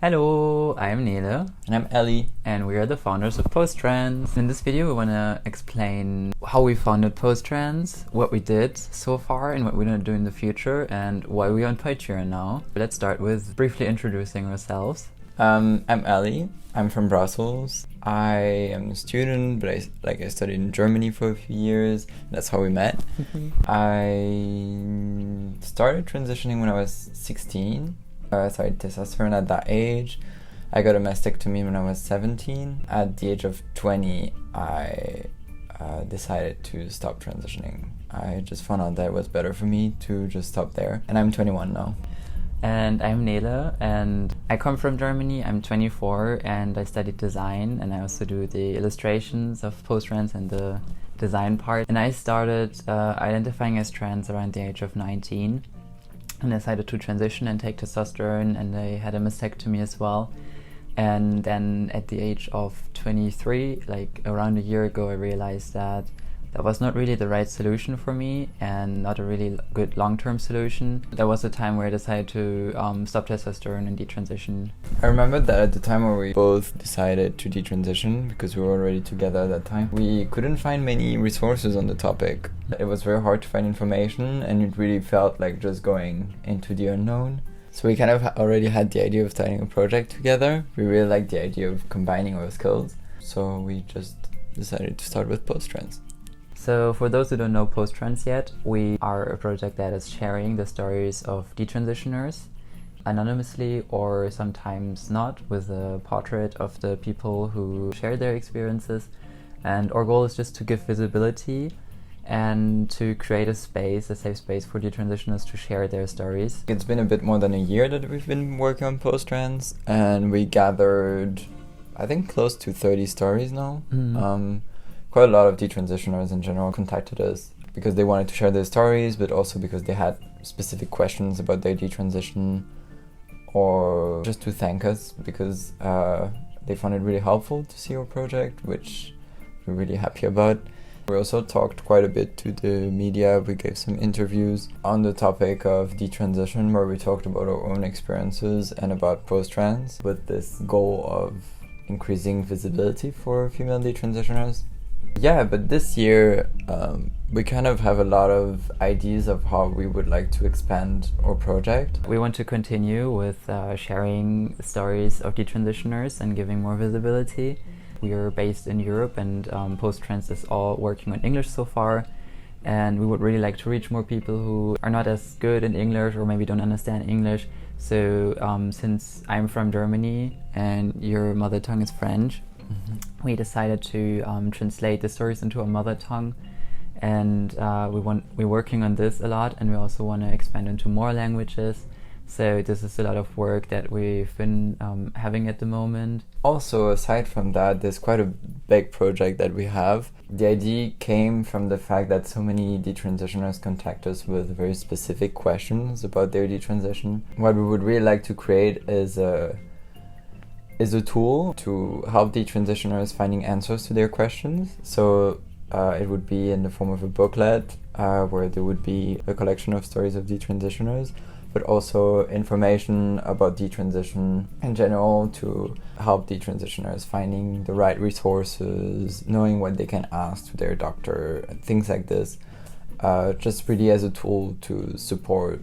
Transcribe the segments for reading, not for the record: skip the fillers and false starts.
Hello, I'm Nele And I'm Ellie. and we are the founders of PostTrans. In this video we want to explain how we founded PostTrans, what we did so far and what we're going to do in the future, and why we're on Patreon now. Let's start with briefly introducing ourselves. I'm Ellie. I'm from Brussels. I am a student, but I studied in Germany for a few years. That's how we met. I started transitioning when I was 16. I started testosterone at that age. I got a mastectomy when I was 17. At the age of 20, I decided to stop transitioning. I just found out that it was better for me to just stop there. And I'm 21 now. And I'm Nele, and I come from Germany. I'm 24 and I studied design, and I also do the illustrations of PostTrans and the design part. And I started identifying as trans around the age of 19 and decided to transition and take testosterone, and I had a mastectomy as well. And then at the age of 23, like around a year ago, I realized that that was not really the right solution for me and not a really good long-term solution. There was a time where I decided to stop testosterone and detransition. I remember that at the time where we both decided to detransition, because we were already together at that time, we couldn't find many resources on the topic. It was very hard to find information, and it really felt like just going into the unknown. So we kind of already had the idea of starting a project together. We really liked the idea of combining our skills. So we just decided to start with PostTrans. So for those who don't know PostTrans yet, we are a project that is sharing the stories of detransitioners anonymously or sometimes not, with a portrait of the people who share their experiences. And our goal is just to give visibility and to create a space, a safe space for detransitioners to share their stories. It's been a bit more than a year that we've been working on PostTrans, and we gathered, I think, close to 30 stories now. Quite a lot of detransitioners in general contacted us because they wanted to share their stories, but also because they had specific questions about their detransition, or just to thank us because they found it really helpful to see our project, which we're really happy about. We also talked quite a bit to the media. We gave some interviews on the topic of detransition, where we talked about our own experiences and about post-trans, with this goal of increasing visibility for female detransitioners. Yeah, but this year we kind of have a lot of ideas of how we would like to expand our project. We want to continue with sharing stories of detransitioners and giving more visibility. We are based in Europe, and PostTrans is all working on English so far, and we would really like to reach more people who are not as good in English or maybe don't understand English. So since I'm from Germany and your mother tongue is French, we decided to translate the stories into our mother tongue, and we're working on this a lot, and we also want to expand into more languages. So this is a lot of work that we've been having at the moment. Also, aside from that, there's quite a big project that we have. The idea came from the fact that so many detransitioners contact us with very specific questions about their detransition. What we would really like to create is a tool to help detransitioners finding answers to their questions. So it would be in the form of a booklet where there would be a collection of stories of detransitioners, but also information about detransition in general to help detransitioners finding the right resources, knowing what they can ask to their doctor, things like this. Just really as a tool to support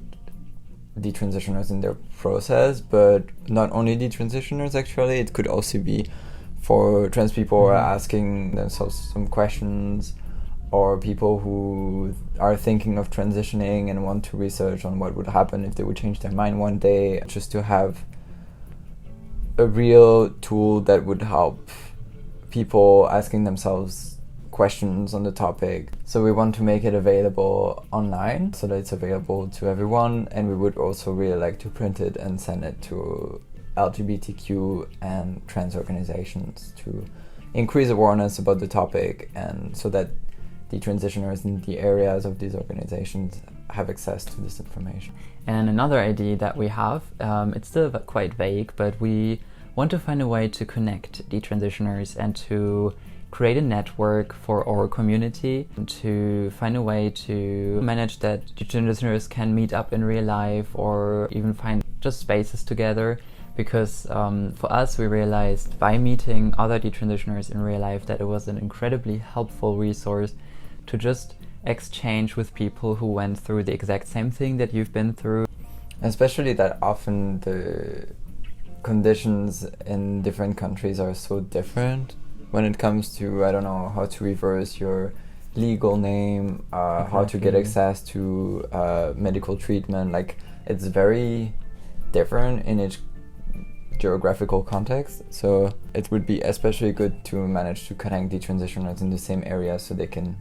detransitioners in their process, but not only detransitioners actually. It could also be for trans people who are asking themselves some questions, or people who are thinking of transitioning and want to research on what would happen if they would change their mind one day. Just to have a real tool that would help people asking themselves questions on the topic. So we want to make it available online so that it's available to everyone, and we would also really like to print it and send it to LGBTQ and trans organizations to increase awareness about the topic, and so that the transitioners in the areas of these organizations have access to this information. And another idea that we have, it's still quite vague, but we want to find a way to connect detransitioners and to create a network for our community, to find a way to manage that detransitioners can meet up in real life or even find just spaces together because for us, we realized by meeting other detransitioners in real life that it was an incredibly helpful resource to just exchange with people who went through the exact same thing that you've been through. Especially that often the conditions in different countries are so different when it comes to, I don't know, how to reverse your legal name, how to get access to medical treatment. Like, it's very different in each geographical context, so it would be especially good to manage to connect detransitioners in the same area so they can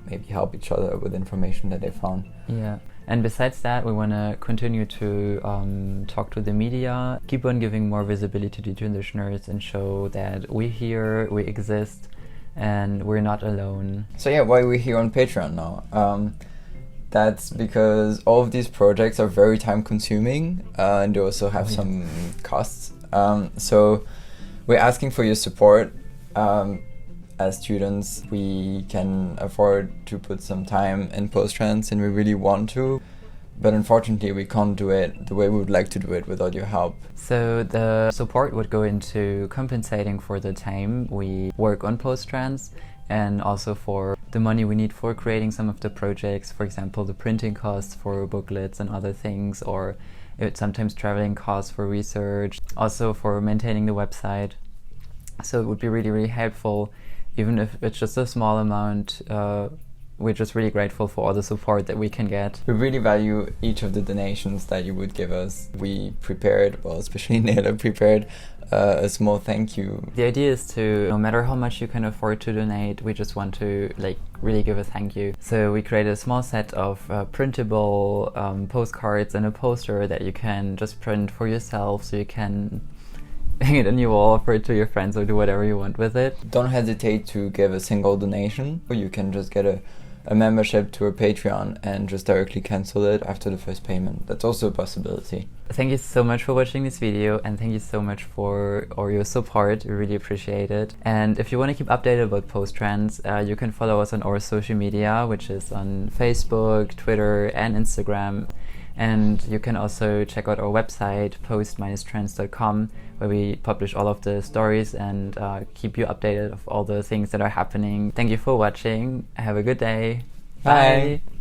maybe help each other with information that they found. Yeah. And besides that, we want to continue to talk to the media, keep on giving more visibility to detransitioners and show that we're here, we exist, and we're not alone. So yeah, why are we here on Patreon now? That's because all of these projects are very time consuming and they also have some costs. So we're asking for your support. As students, we can afford to put some time in post-trans and we really want to, but unfortunately we can't do it the way we would like to do it without your help. So the support would go into compensating for the time we work on post-trans and also for the money we need for creating some of the projects, for example the printing costs for booklets and other things, or sometimes traveling costs for research, also for maintaining the website. So it would be really, really helpful. Even if it's just a small amount, we're just really grateful for all the support that we can get. We really value each of the donations that you would give us. We prepared, well, especially Nele prepared a small thank you. The idea is to, no matter how much you can afford to donate, we just want to really give a thank you. So we created a small set of printable postcards and a poster that you can just print for yourself, so you can hang it on your wall, offer it to your friends, or do whatever you want with it. Don't hesitate to give a single donation. You can just get a membership to a Patreon and just directly cancel it after the first payment. That's also a possibility. Thank you so much for watching this video, and thank you so much for all your support. We really appreciate it. And if you want to keep updated about post-trans, you can follow us on our social media, which is on Facebook, Twitter, and Instagram. And you can also check out our website, post-trans.com, where we publish all of the stories and keep you updated of all the things that are happening. Thank you for watching. Have a good day. Bye. Bye.